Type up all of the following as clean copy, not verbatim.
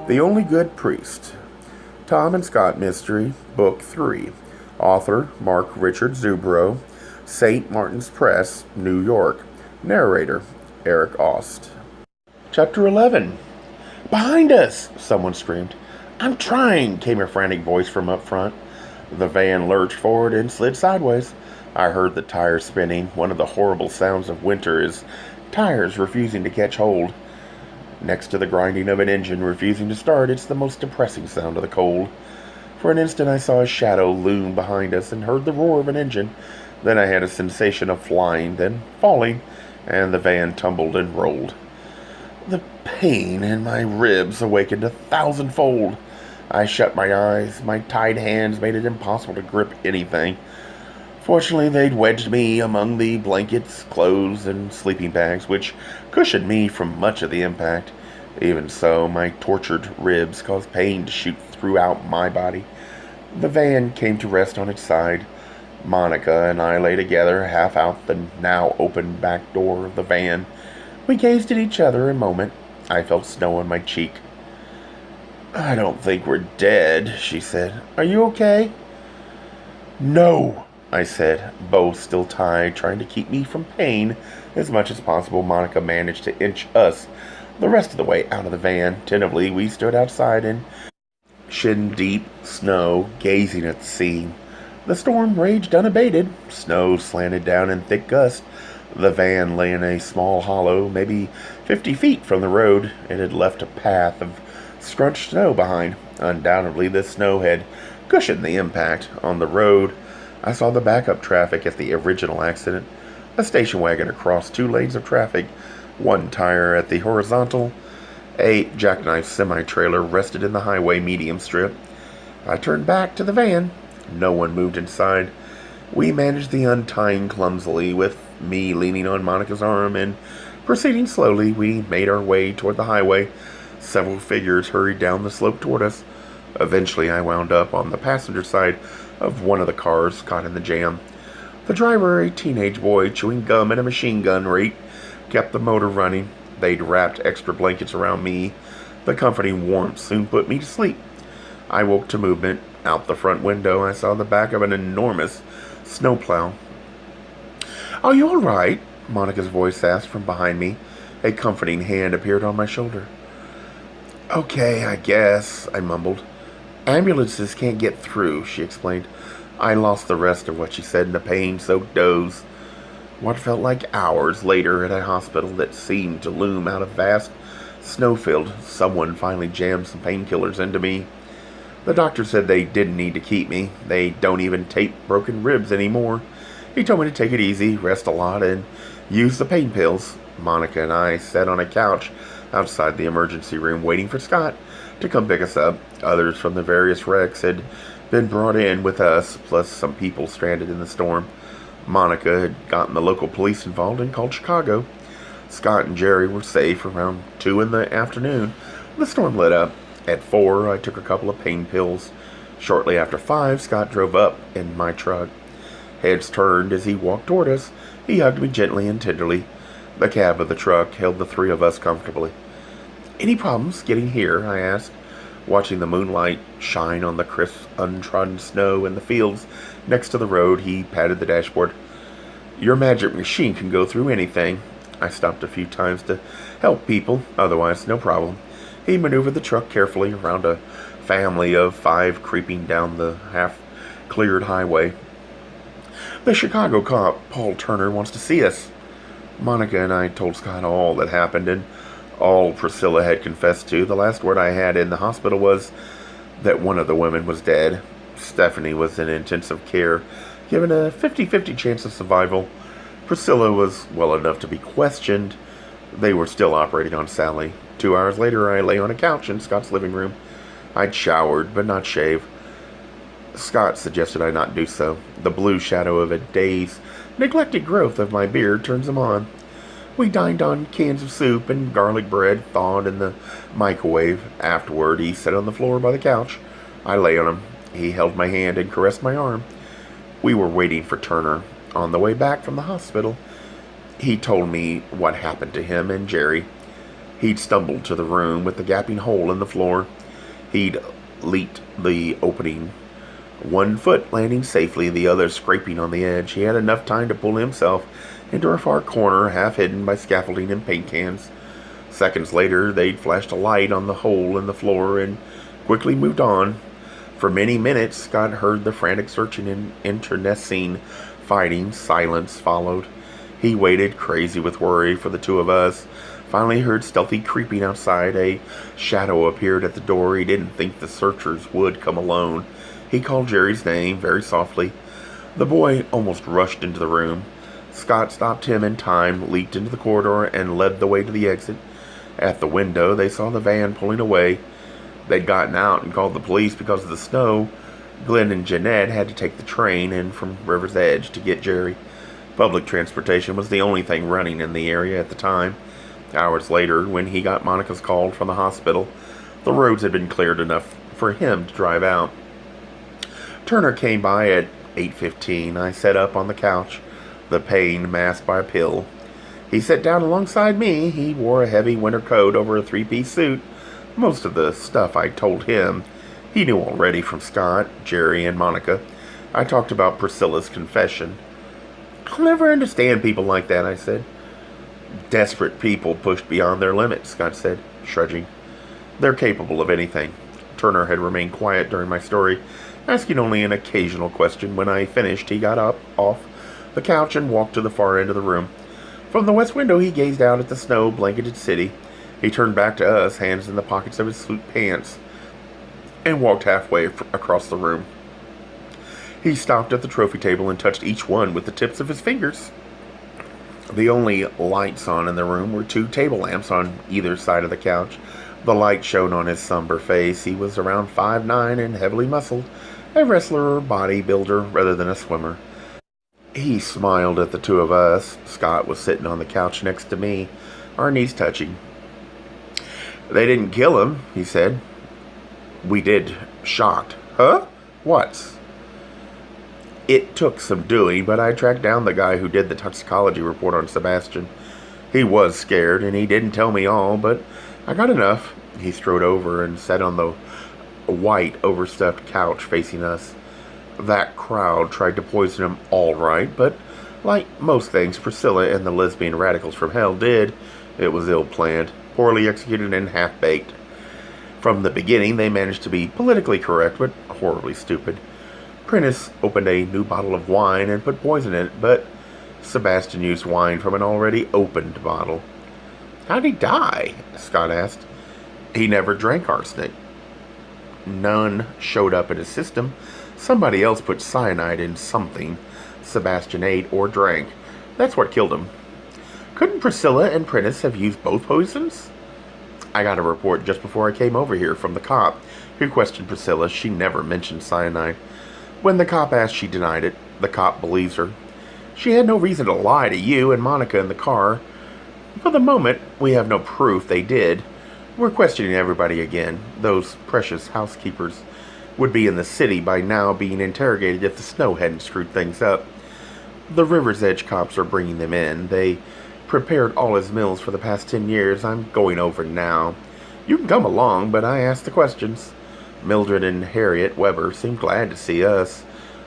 The Only Good Priest. Tom and Scott Mystery, Book 3. Author Mark Richard Zubro. St. Martin's Press, New York. Narrator Eric Aust. Chapter 11. "Behind us!" someone screamed. "I'm trying," came a frantic voice from up front. The van lurched forward and slid sideways. I heard the tires spinning. One of the horrible sounds of winter is tires refusing to catch hold. Next to the grinding of an engine refusing to start, it's the most depressing sound of the cold. For an instant I saw a shadow loom behind us and heard the roar of an engine. Then I had a sensation of flying, then falling, and the van tumbled and rolled. The pain in my ribs awakened 1,000-fold. I shut my eyes. My tied hands made it impossible to grip anything. Fortunately, they'd wedged me among the blankets, clothes, and sleeping bags, which cushioned me from much of the impact. Even so, my tortured ribs caused pain to shoot throughout my body. The van came to rest on its side. Monica and I lay together, half out the now open back door of the van. We gazed at each other a moment. I felt snow on my cheek. "I don't think we're dead," she said. "Are you okay?" "No," I said, both still tied, trying to keep me from pain. As much as possible, Monica managed to inch us the rest of the way out of the van. Tentatively, we stood outside in shin-deep snow, gazing at the scene. The storm raged unabated. Snow slanted down in thick gusts. The van lay in a small hollow, maybe 50 feet from the road. It had left a path of scrunched snow behind. Undoubtedly, this snow had cushioned the impact. On the road, I saw the backup traffic at the original accident. A station wagon across 2 lanes of traffic, one tire at the horizontal. A jackknife semi-trailer rested in the highway medium strip. I turned back to the van. No one moved inside. We managed the untying clumsily, with me leaning on Monica's arm, and proceeding slowly, we made our way toward the highway. Several figures hurried down the slope toward us. Eventually, I wound up on the passenger side of one of the cars, caught in the jam. The driver, a teenage boy chewing gum at a machine gun rate, kept the motor running. They'd wrapped extra blankets around me. The comforting warmth soon put me to sleep. I woke to movement. Out the front window, I saw the back of an enormous snowplow. "Are you all right?" Monica's voice asked from behind me. A comforting hand appeared on my shoulder. "Okay, I guess," I mumbled. "Ambulances can't get through," she explained. I lost the rest of what she said in a pain-soaked doze. What felt like hours later, at a hospital that seemed to loom out of vast snowfield, someone finally jammed some painkillers into me. The doctor said they didn't need to keep me. They don't even tape broken ribs anymore. He told me to take it easy, rest a lot, and use the pain pills. Monica and I sat on a couch outside the emergency room waiting for Scott to come pick us up. Others from the various wrecks had been brought in with us, plus some people stranded in the storm. Monica had gotten the local police involved and called Chicago. Scott and Jerry were safe around 2 in the afternoon. The storm lit up. At 4, I took a couple of pain pills. Shortly after 5, Scott drove up in my truck. Heads turned as he walked toward us. He hugged me gently and tenderly. The cab of the truck held the 3 of us comfortably. "Any problems getting here?" I asked, watching the moonlight shine on the crisp, untrodden snow in the fields next to the road. He patted the dashboard. "Your magic machine can go through anything." I stopped a few times to help people. Otherwise, no problem. He maneuvered the truck carefully around a family of 5 creeping down the half-cleared highway. "The Chicago cop, Paul Turner, wants to see us." Monica and I told Scott all that happened and all Priscilla had confessed to. The last word I had in the hospital was that one of the women was dead. Stephanie was in intensive care, given a 50-50 chance of survival. Priscilla was well enough to be questioned. They were still operating on Sally. 2 hours later, I lay on a couch in Scott's living room. I'd showered, but not shaved. Scott suggested I not do so. The blue shadow of a day's neglected growth of my beard turns him on. We dined on cans of soup and garlic bread thawed in the microwave. Afterward, he sat on the floor by the couch. I lay on him. He held my hand and caressed my arm. We were waiting for Turner. On the way back from the hospital, he told me what happened to him and Jerry. He'd stumbled to the room with the gaping hole in the floor. He'd leaped the opening, one foot landing safely, the other scraping on the edge. He had enough time to pull himself into a far corner, half hidden by scaffolding and paint cans. Seconds later, they'd flashed a light on the hole in the floor and quickly moved on. For many minutes, Scott heard the frantic searching and internecine fighting. Silence followed. He waited, crazy with worry for the two of us. Finally heard stealthy creeping outside. A shadow appeared at the door. He didn't think the searchers would come alone. He called Jerry's name very softly. The boy almost rushed into the room. Scott stopped him in time, leaped into the corridor, and led the way to the exit. At the window, they saw the van pulling away. They'd gotten out and called the police because of the snow. Glenn and Jeanette had to take the train in from River's Edge to get Jerry. Public transportation was the only thing running in the area at the time. Hours later, when he got Monica's call from the hospital, the roads had been cleared enough for him to drive out. Turner came by at 8:15. I sat up on the couch, the pain masked by a pill. He sat down alongside me. He wore a heavy winter coat over a three-piece suit. Most of the stuff I told him, he knew already from Scott, Jerry, and Monica. I talked about Priscilla's confession. "I'll never understand people like that," I said. "Desperate people pushed beyond their limits," Scott said, shrugging. "They're capable of anything." Turner had remained quiet during my story, asking only an occasional question. When I finished, he got up off the couch and walked to the far end of the room. From the west window, he gazed out at the snow-blanketed city. He turned back to us, hands in the pockets of his suit pants, and walked halfway across the room. He stopped at the trophy table and touched each one with the tips of his fingers. The only lights on in the room were two table lamps on either side of the couch. The light shone on his somber face. He was around 5'9" and heavily muscled, a wrestler or bodybuilder rather than a swimmer. He smiled at the two of us. Scott was sitting on the couch next to me, our knees touching. "They didn't kill him," he said. "We did." Shocked. "Huh? What?" "It took some doing, but I tracked down the guy who did the toxicology report on Sebastian. He was scared, and he didn't tell me all, but I got enough." He strode over and sat on the white, overstuffed couch facing us. "That crowd tried to poison him all right, but like most things Priscilla and the lesbian radicals from hell did, it was ill-planned, poorly executed, and half-baked. From the beginning, they managed to be politically correct, but horribly stupid. Prentice opened a new bottle of wine and put poison in it, but Sebastian used wine from an already opened bottle." "How'd he die?" Scott asked. "He never drank arsenic. None showed up in his system. Somebody else put cyanide in something Sebastian ate or drank. That's what killed him." "Couldn't Priscilla and Prentice have used both poisons?" "I got a report just before I came over here from the cop who questioned Priscilla. She never mentioned cyanide. When the cop asked, she denied it. The cop believes her. She had no reason to lie to you and Monica in the car. For the moment, we have no proof they did. We're questioning everybody again. Those precious housekeepers would be in the city by now being interrogated if the snow hadn't screwed things up. The River's Edge cops are bringing them in. They prepared all his meals for the past 10 years. I'm going over now. You can come along, but I asked the questions." Mildred and Harriet Weber seemed glad to see us.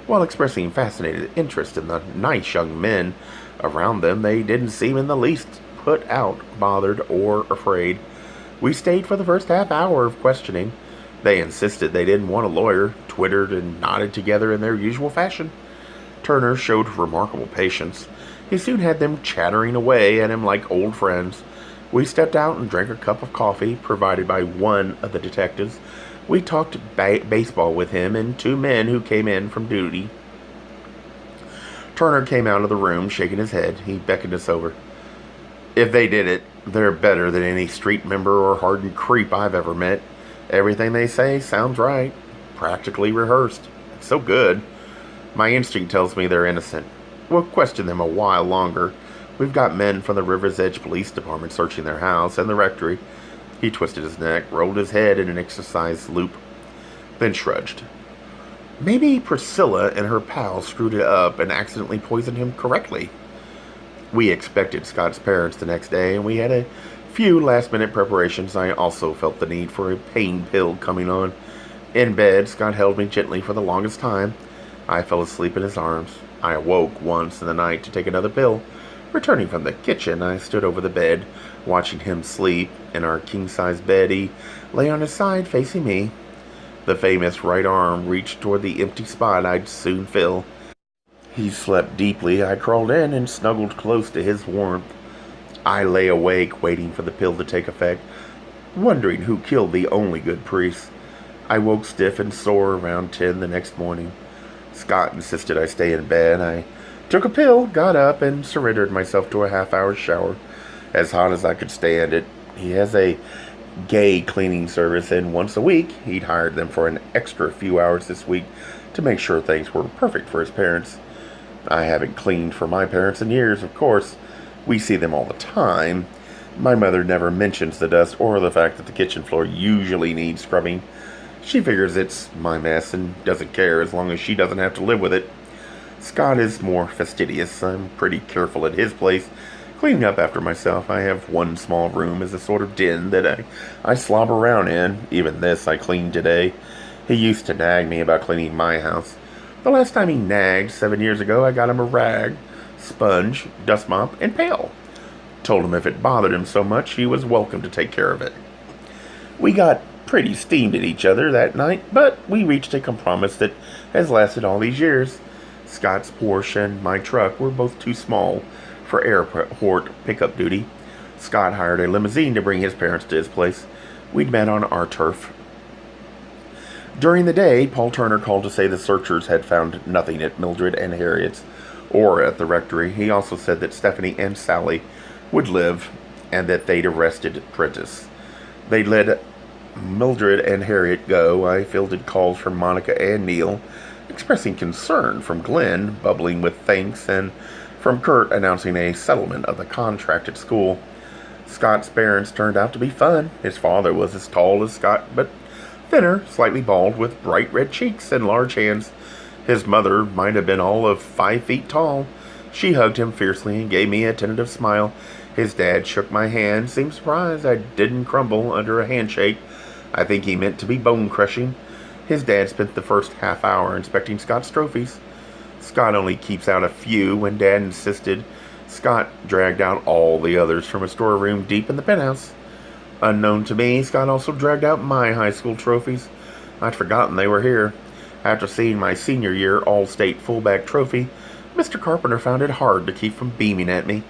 While expressing fascinated interest in the nice young men around them, they didn't seem in the least put out, bothered, or afraid. We stayed for the first half hour of questioning. They insisted they didn't want a lawyer, twittered and nodded together in their usual fashion. Turner showed remarkable patience. He soon had them chattering away at him like old friends. We stepped out and drank a cup of coffee provided by one of the detectives. We talked baseball with him and two men who came in from duty. Turner came out of the room, shaking his head. He beckoned us over. "If they did it, they're better than any street member or hardened creep I've ever met. Everything they say sounds right, practically rehearsed. It's so good. My instinct tells me they're innocent. We'll question them a while longer. We've got men from the River's Edge Police Department searching their house and the rectory." He twisted his neck, rolled his head in an exercise loop, then shrugged. "Maybe Priscilla and her pals screwed it up and accidentally poisoned him correctly." We expected Scott's parents the next day, and we had a Few last-minute preparations. I also felt the need for a pain pill coming on. In bed, Scott held me gently for the longest time. I fell asleep in his arms. I awoke once in the night to take another pill. Returning from the kitchen, I stood over the bed, watching him sleep. In our king-size bed, he lay on his side, facing me. The famous right arm reached toward the empty spot I'd soon fill. He slept deeply. I crawled in and snuggled close to his warmth. I lay awake, waiting for the pill to take effect, wondering who killed the only good priest. I woke stiff and sore around 10 the next morning. Scott insisted I stay in bed. I took a pill, got up, and surrendered myself to a half-hour shower, as hot as I could stand it. He has a gay cleaning service, and once a week, he'd hired them for an extra few hours this week to make sure things were perfect for his parents. I haven't cleaned for my parents in years, of course. We see them all the time. My mother never mentions the dust or the fact that the kitchen floor usually needs scrubbing. She figures it's my mess and doesn't care as long as she doesn't have to live with it. Scott is more fastidious. I'm pretty careful at his place, cleaning up after myself. I have one small room as a sort of den that I slob around in. Even this I cleaned today. He used to nag me about cleaning my house. The last time he nagged, 7 years ago, I got him a rag, sponge, dust mop, and pail. Told him if it bothered him so much, he was welcome to take care of it. We got pretty steamed at each other that night, but we reached a compromise that has lasted all these years. Scott's Porsche and my truck were both too small for airport pickup duty. Scott hired a limousine to bring his parents to his place. We'd met on our turf. During the day, Paul Turner called to say the searchers had found nothing at Mildred and Harriet's or at the rectory. He also said that Stephanie and Sally would live and that they'd arrested Prentice. They'd let Mildred and Harriet go. I fielded calls from Monica and Neil, expressing concern, from Glenn, bubbling with thanks, and from Kurt, announcing a settlement of the contract at school. Scott's parents turned out to be fun. His father was as tall as Scott, but thinner, slightly bald, with bright red cheeks and large hands. His mother might have been all of 5 feet tall. She hugged him fiercely and gave me a tentative smile. His dad shook my hand, seemed surprised I didn't crumble under a handshake. I think he meant to be bone-crushing. His dad spent the first half hour inspecting Scott's trophies. Scott only keeps out a few. When Dad insisted, Scott dragged out all the others from a storeroom deep in the penthouse. Unknown to me, Scott also dragged out my high school trophies. I'd forgotten they were here. After seeing my senior year All-State fullback trophy, Mr. Carpenter found it hard to keep from beaming at me.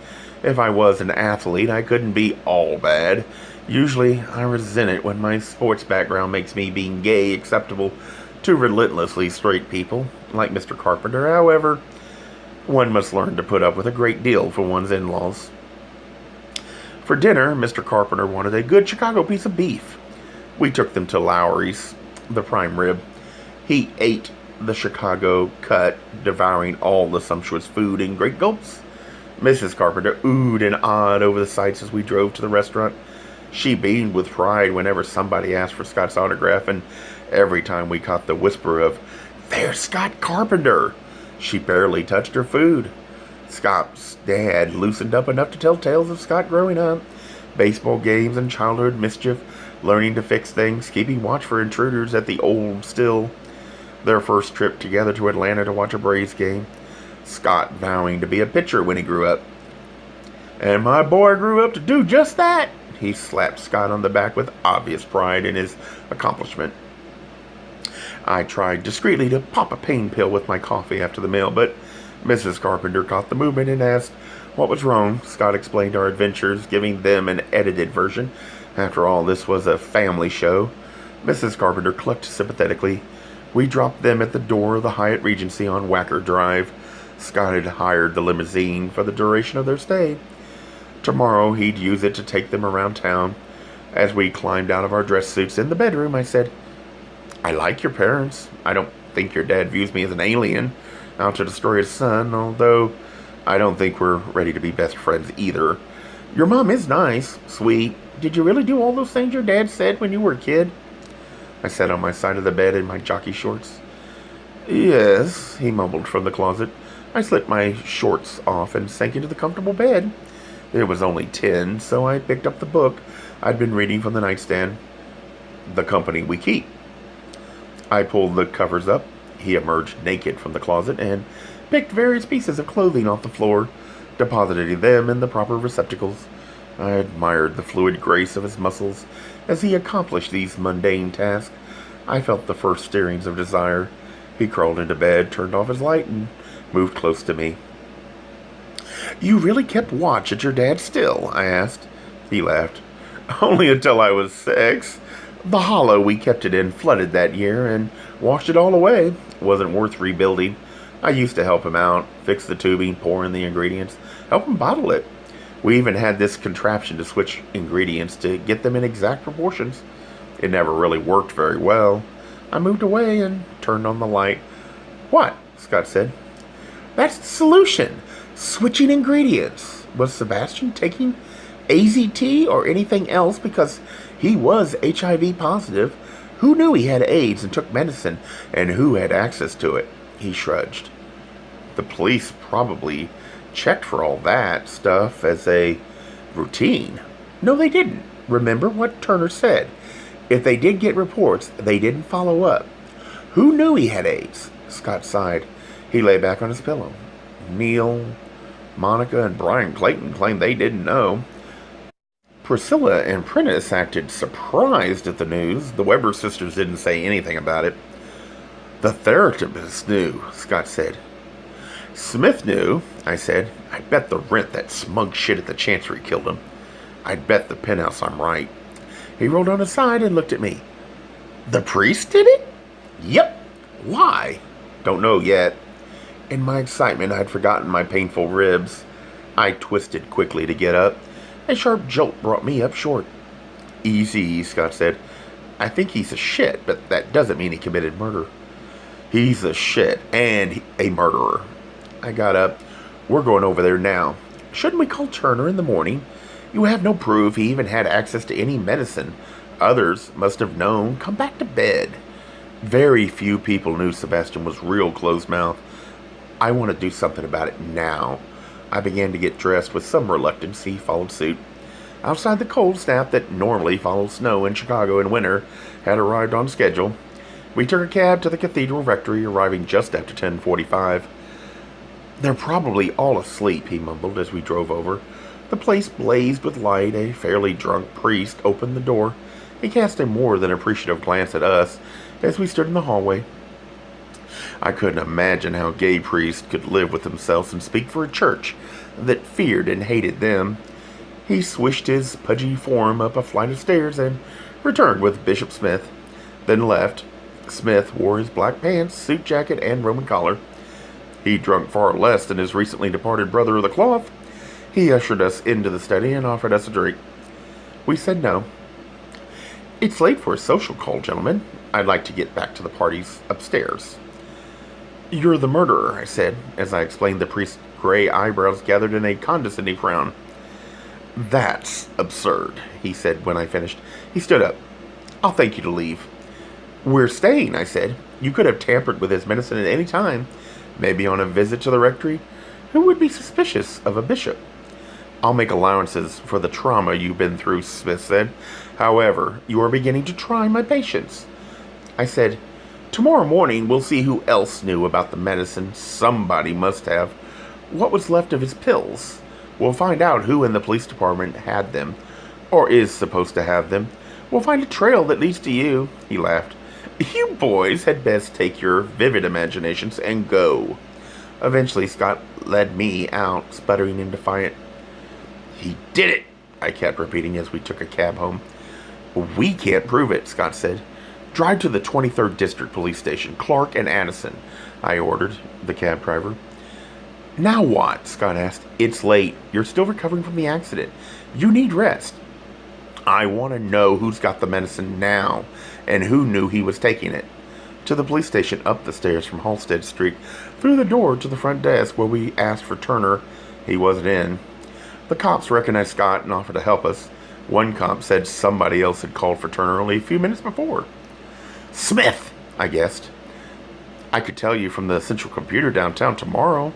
If I was an athlete, I couldn't be all bad. Usually, I resent it when my sports background makes me being gay acceptable to relentlessly straight people, like Mr. Carpenter. However, one must learn to put up with a great deal for one's in-laws. For dinner, Mr. Carpenter wanted a good Chicago piece of beef. We took them to Lowry's, the prime rib. He ate the Chicago cut, devouring all the sumptuous food in great gulps. Mrs. Carpenter oohed and awed over the sights as we drove to the restaurant. She beamed with pride whenever somebody asked for Scott's autograph, and every time we caught the whisper of, "There's Scott Carpenter!" She barely touched her food. Scott's dad loosened up enough to tell tales of Scott growing up, baseball games and childhood mischief, learning to fix things, keeping watch for intruders at the old still, their first trip together to Atlanta to watch a Braves game, Scott vowing to be a pitcher when he grew up. "And my boy grew up to do just that!" He slapped Scott on the back with obvious pride in his accomplishment. I tried discreetly to pop a pain pill with my coffee after the meal, but Mrs. Carpenter caught the movement and asked what was wrong. Scott explained our adventures, giving them an edited version. After all, this was a family show. Mrs. Carpenter clucked sympathetically. We dropped them at the door of the Hyatt Regency on Wacker Drive. Scott had hired the limousine for the duration of their stay. Tomorrow he'd use it to take them around town. As we climbed out of our dress suits in the bedroom, I said, "I like your parents. I don't think your dad views me as an alien out to destroy his son, although I don't think we're ready to be best friends either. Your mom is nice, sweet. Did you really do all those things your dad said when you were a kid?" I sat on my side of the bed in my jockey shorts. "Yes," he mumbled from the closet. I slipped my shorts off and sank into the comfortable bed. It was only 10, so I picked up the book I'd been reading from the nightstand. The Company We Keep. I pulled the covers up. He emerged naked from the closet and picked various pieces of clothing off the floor, depositing them in the proper receptacles. I admired the fluid grace of his muscles as he accomplished these mundane tasks. I felt the first stirrings of desire. He crawled into bed, turned off his light, and moved close to me. "You really kept watch at your dad's still?" I asked. He laughed. "Only until I was 6. The hollow we kept it in flooded that year and washed it all away. Wasn't worth rebuilding. I used to help him out, fix the tubing, pour in the ingredients, help him bottle it. We even had this contraption to switch ingredients to get them in exact proportions. It never really worked very well. I moved away and turned on the light. "What?" Scott said. "That's the solution. Switching ingredients. Was Sebastian taking AZT or anything else because he was HIV positive? Who knew he had AIDS and took medicine, and who had access to it?" He shrugged. "The police probably checked for all that stuff as a routine." "No, they didn't. Remember what Turner said. If they did get reports, they didn't follow up. Who knew he had AIDS?" Scott sighed. He lay back on his pillow. "Neil, Monica, and Brian Clayton claimed they didn't know. Priscilla and Prentice acted surprised at the news. The Weber sisters didn't say anything about it." "The therapist knew," Scott said. "Smith knew," I said. "I bet the rent that smug shit at the Chancery killed him. I'd bet the penthouse I'm right." He rolled on his side and looked at me. "The priest did it?" "Yep." "Why?" "Don't know yet." In my excitement, I'd forgotten my painful ribs. I twisted quickly to get up. A sharp jolt brought me up short. "Easy," Scott said. "I think he's a shit, but that doesn't mean he committed murder." "He's a shit and a murderer." I got up. "We're going over there now." "Shouldn't we call Turner in the morning? You have no proof he even had access to any medicine. Others must have known. Come back to bed." Very few people knew Sebastian was real closed-mouthed. I want to do something about it now. I began to get dressed with some reluctance. He followed suit. Outside, the cold snap that normally follows snow in Chicago in winter had arrived on schedule. We took a cab to the Cathedral Rectory, arriving just after 10:45. "They're probably all asleep," he mumbled as we drove over. The place blazed with light. A fairly drunk priest opened the door. He cast a more than appreciative glance at us as we stood in the hallway. I couldn't imagine how gay priests could live with themselves and speak for a church that feared and hated them. He swished his pudgy form up a flight of stairs and returned with Bishop Smith, then left. Smith wore his black pants, suit jacket, and Roman collar. He drunk far less than his recently departed brother of the cloth. He ushered us into the study and offered us a drink. We said no. "It's late for a social call, gentlemen. I'd like to get back to the parties upstairs." "You're the murderer," I said, as I explained. The priest's gray eyebrows gathered in a condescending frown. "That's absurd," he said when I finished. He stood up. "I'll thank you to leave." "We're staying," I said. "You could have tampered with his medicine at any time. Maybe on a visit to the rectory. Who would be suspicious of a bishop?" "I'll make allowances for the trauma you've been through," Smith said. "However, you are beginning to try my patience." I said, "Tomorrow morning we'll see who else knew about the medicine. Somebody must have. What was left of his pills? We'll find out who in the police department had them, or is supposed to have them. We'll find a trail that leads to you." He laughed. "You boys had best take your vivid imaginations and go." Eventually, Scott led me out, sputtering in defiance. "He did it," I kept repeating as we took a cab home. "We can't prove it," Scott said. "Drive to the 23rd District Police Station, Clark and Addison," I ordered the cab driver. "Now what?" Scott asked. "It's late. You're still recovering from the accident. You need rest." "I want to know who's got the medicine now, and who knew he was taking it." To the police station, up the stairs from Halstead Street, through the door to the front desk where we asked for Turner. He wasn't in. The cops recognized Scott and offered to help us. One cop said somebody else had called for Turner only a few minutes before. "Smith," I guessed. "I could tell you from the central computer downtown tomorrow,"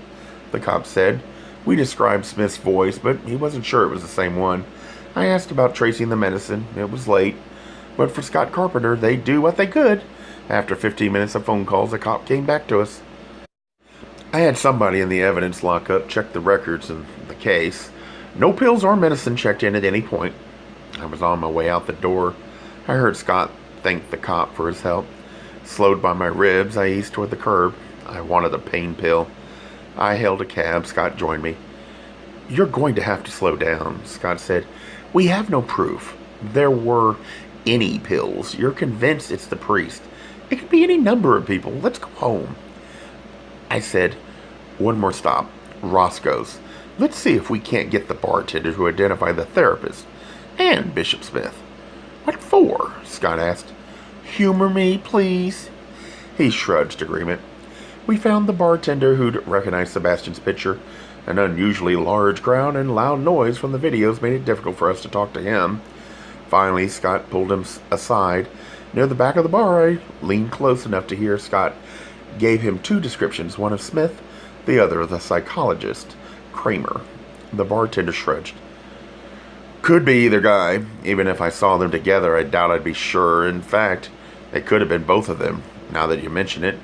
the cop said. We described Smith's voice, but he wasn't sure it was the same one. I asked about tracing the medicine. It was late. But for Scott Carpenter, they'd do what they could. After 15 minutes of phone calls, a cop came back to us. I had somebody in the evidence lockup check the records in the case. No pills or medicine checked in at any point. I was on my way out the door. I heard Scott thank the cop for his help. Slowed by my ribs, I eased toward the curb. I wanted a pain pill. I hailed a cab. Scott joined me. "You're going to have to slow down," Scott said. "We have no proof. There were any pills. You're convinced it's the priest. It could be any number of people. Let's go home." I said, "One more stop. Roscoe's. Let's see if we can't get the bartender to identify the therapist and Bishop Smith." "What for?" Scott asked. "Humor me, please." He shrugged agreement. We found the bartender who'd recognized Sebastian's picture. An unusually large crowd and loud noise from the videos made it difficult for us to talk to him. Finally, Scott pulled him aside. Near the back of the bar, I leaned close enough to hear Scott gave him two descriptions, one of Smith, the other of the psychologist, Kramer. The bartender shrugged. "Could be either guy. Even if I saw them together, I doubt I'd be sure. In fact, it could have been both of them, now that you mention it.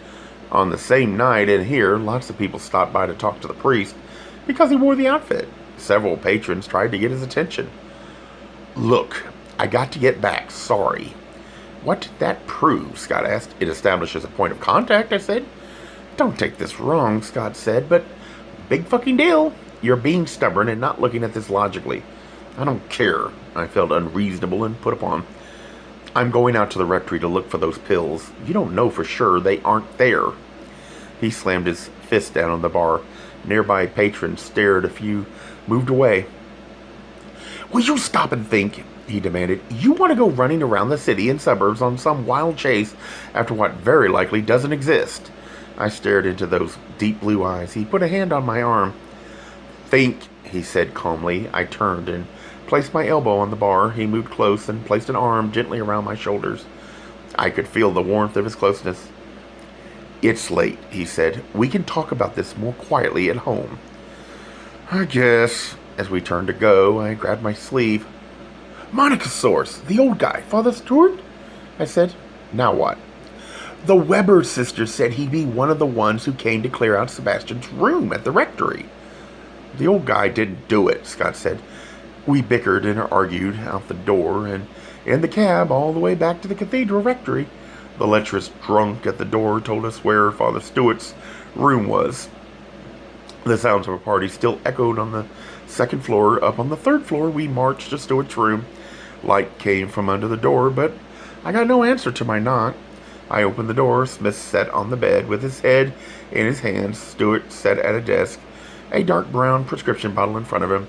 On the same night in here, lots of people stopped by to talk to the priest because he wore the outfit. Several patrons tried to get his attention." "Look, I got to get back. Sorry." "What did that prove?" Scott asked. "It establishes a point of contact," I said. "Don't take this wrong," Scott said, "but big fucking deal. You're being stubborn and not looking at this logically." "I don't care." I felt unreasonable and put upon. "I'm going out to the rectory to look for those pills. You don't know for sure they aren't there." He slammed his fist down on the bar. Nearby patrons stared. A few moved away. "Will you stop and think?" he demanded. "You want to go running around the city and suburbs on some wild chase after what very likely doesn't exist?" I stared into those deep blue eyes. He put a hand on my arm. "Think," he said calmly. I turned and placed my elbow on the bar. He moved close and placed an arm gently around my shoulders. I could feel the warmth of his closeness. "It's late," he said. "We can talk about this more quietly at home." "I guess." As we turned to go, I grabbed my sleeve. "Monocosaurus, the old guy, Father Stewart?" I said. "Now what?" "The Weber sisters said he'd be one of the ones who came to clear out Sebastian's room at the rectory." "The old guy didn't do it," Scott said. We bickered and argued out the door and in the cab all the way back to the cathedral rectory. The lecherous drunk at the door told us where Father Stewart's room was. The sounds of a party still echoed on the second floor. Up on the third floor, we marched to Stewart's room. Light came from under the door, but I got no answer to my knock. I opened the door. Smith sat on the bed with his head in his hands. Stewart sat at a desk, a dark brown prescription bottle in front of him.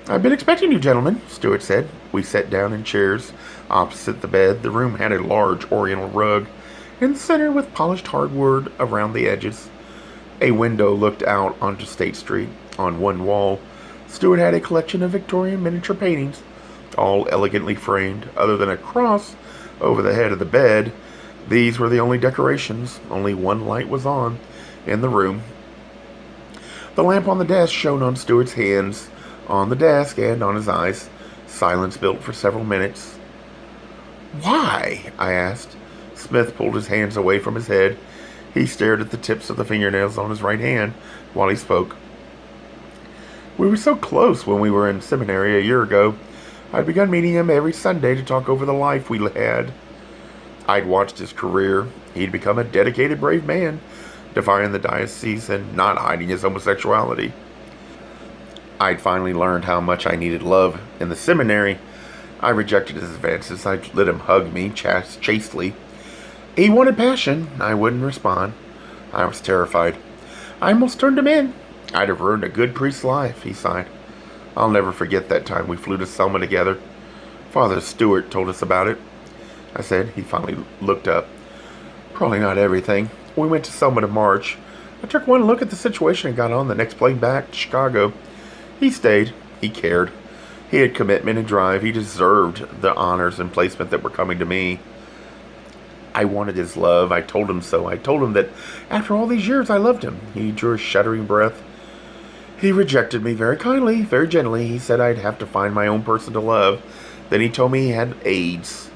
"I've been expecting you, gentlemen," Stewart said. We sat down in chairs opposite the bed. The room had a large oriental rug in the center with polished hardwood around the edges. A window looked out onto State Street. On one wall, Stewart had a collection of Victorian miniature paintings, all elegantly framed. Other than a cross over the head of the bed, these were the only decorations. Only one light was on in the room. The lamp on the desk shone on Stewart's hands, on the desk, and on his eyes. Silence built for several minutes. "Why?" I asked. Smith pulled his hands away from his head. He stared at the tips of the fingernails on his right hand while he spoke. "We were so close when we were in seminary a year ago. I'd begun meeting him every Sunday to talk over the life we had. I'd watched his career. He'd become a dedicated, brave man, defying the diocese and not hiding his homosexuality. I'd finally learned how much I needed love in the seminary. I rejected his advances. I let him hug me chastely. He wanted passion. I wouldn't respond. I was terrified. I almost turned him in. I'd have ruined a good priest's life," he sighed. "I'll never forget that time we flew to Selma together. Father Stewart told us about it," I said. He finally looked up. "Probably not everything. We went to Selma to march. I took one look at the situation and got on the next plane back to Chicago. He stayed. He cared. He had commitment and drive. He deserved the honors and placement that were coming to me. I wanted his love. I told him so. I told him that after all these years I loved him." He drew a shuddering breath. He rejected me very kindly, very gently. He said I'd have to find my own person to love. Then he told me he had AIDS.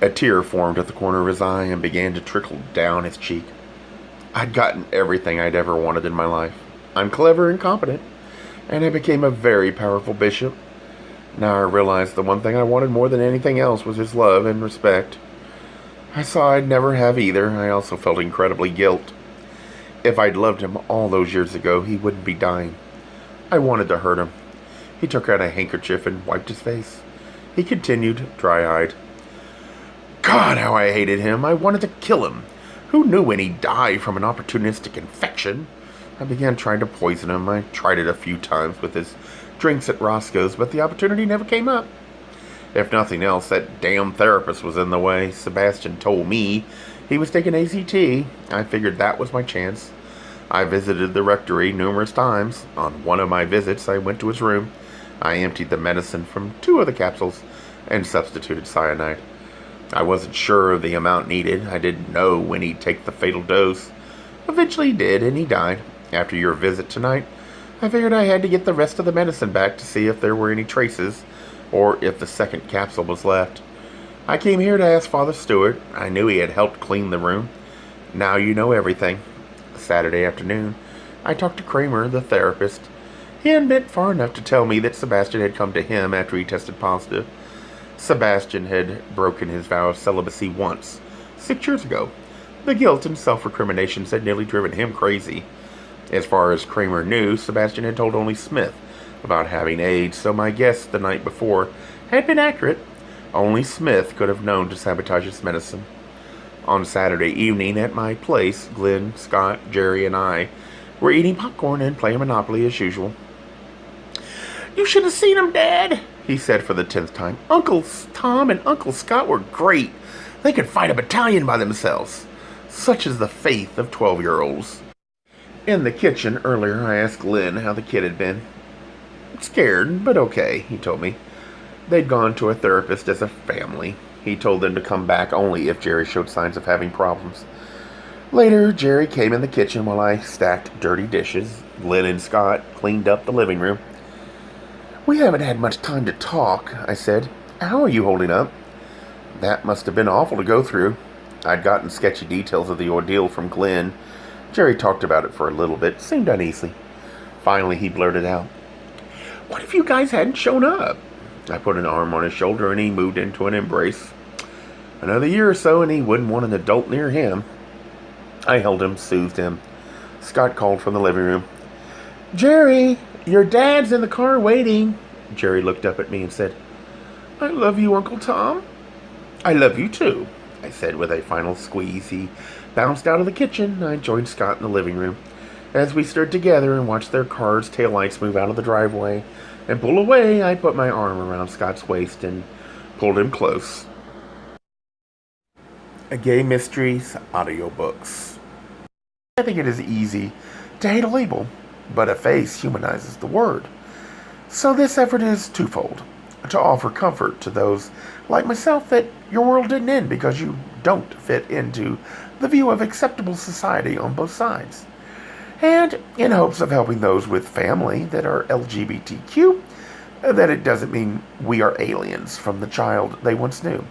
A tear formed at the corner of his eye and began to trickle down his cheek. I'd gotten everything I'd ever wanted in my life. I'm clever and competent, and I became a very powerful bishop. Now I realized the one thing I wanted more than anything else was his love and respect. I saw I'd never have either. I also felt incredibly guilt. If I'd loved him all those years ago, he wouldn't be dying. I wanted to hurt him. He took out a handkerchief and wiped his face. He continued, dry-eyed. God, how I hated him. I wanted to kill him. Who knew when he'd die from an opportunistic infection? I began trying to poison him. I tried it a few times with his drinks at Roscoe's, but the opportunity never came up. If nothing else, that damn therapist was in the way. Sebastian told me he was taking ACT. I figured that was my chance. I visited the rectory numerous times. On one of my visits, I went to his room. I emptied the medicine from 2 of the capsules and substituted cyanide. I wasn't sure of the amount needed. I didn't know when he'd take the fatal dose. Eventually he did, and he died. After your visit tonight, I figured I had to get the rest of the medicine back to see if there were any traces, or if the second capsule was left. I came here to ask Father Stewart. I knew he had helped clean the room. Now you know everything. Saturday afternoon, I talked to Kramer, the therapist. He hadn't been far enough to tell me that Sebastian had come to him after he tested positive. Sebastian had broken his vow of celibacy once, 6 years ago. The guilt and self-recriminations had nearly driven him crazy. As far as Kramer knew, Sebastian had told only Smith about having AIDS, so my guess the night before had been accurate. Only Smith could have known to sabotage his medicine. On Saturday evening at my place, Glenn, Scott, Jerry, and I were eating popcorn and playing Monopoly as usual. "You should have seen him, Dad," he said for the 10th time. "Uncle Tom and Uncle Scott were great. They could fight a battalion by themselves. Such is the faith of 12-year-olds. In the kitchen earlier, I asked Glenn how the kid had been. "Scared, but okay," he told me. They'd gone to a therapist as a family. He told them to come back only if Jerry showed signs of having problems. Later, Jerry came in the kitchen while I stacked dirty dishes. Glenn and Scott cleaned up the living room. "We haven't had much time to talk," I said. "How are you holding up?" That must have been awful to go through. I'd gotten sketchy details of the ordeal from Glenn. Jerry talked about it for a little bit, seemed uneasy. Finally, he blurted out, "What if you guys hadn't shown up?" I put an arm on his shoulder and he moved into an embrace. Another year or so and he wouldn't want an adult near him. I held him, soothed him. Scott called from the living room. "Jerry, your dad's in the car waiting." Jerry looked up at me and said, "I love you, Uncle Tom." "I love you too," I said with a final squeeze. He bounced out of the kitchen. I joined Scott in the living room. As we stood together and watched their car's taillights move out of the driveway and pull away, I put my arm around Scott's waist and pulled him close. A Gay Mysteries audiobooks. I think it is easy to hate a label, but a face humanizes the word. So this effort is twofold: to offer comfort to those like myself that your world didn't end because you don't fit into the view of acceptable society on both sides, and in hopes of helping those with family that are LGBTQ, that it doesn't mean we are aliens from the child they once knew.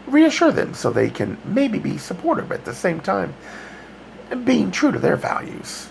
Reassure them so they can maybe be supportive at the same time, being true to their values.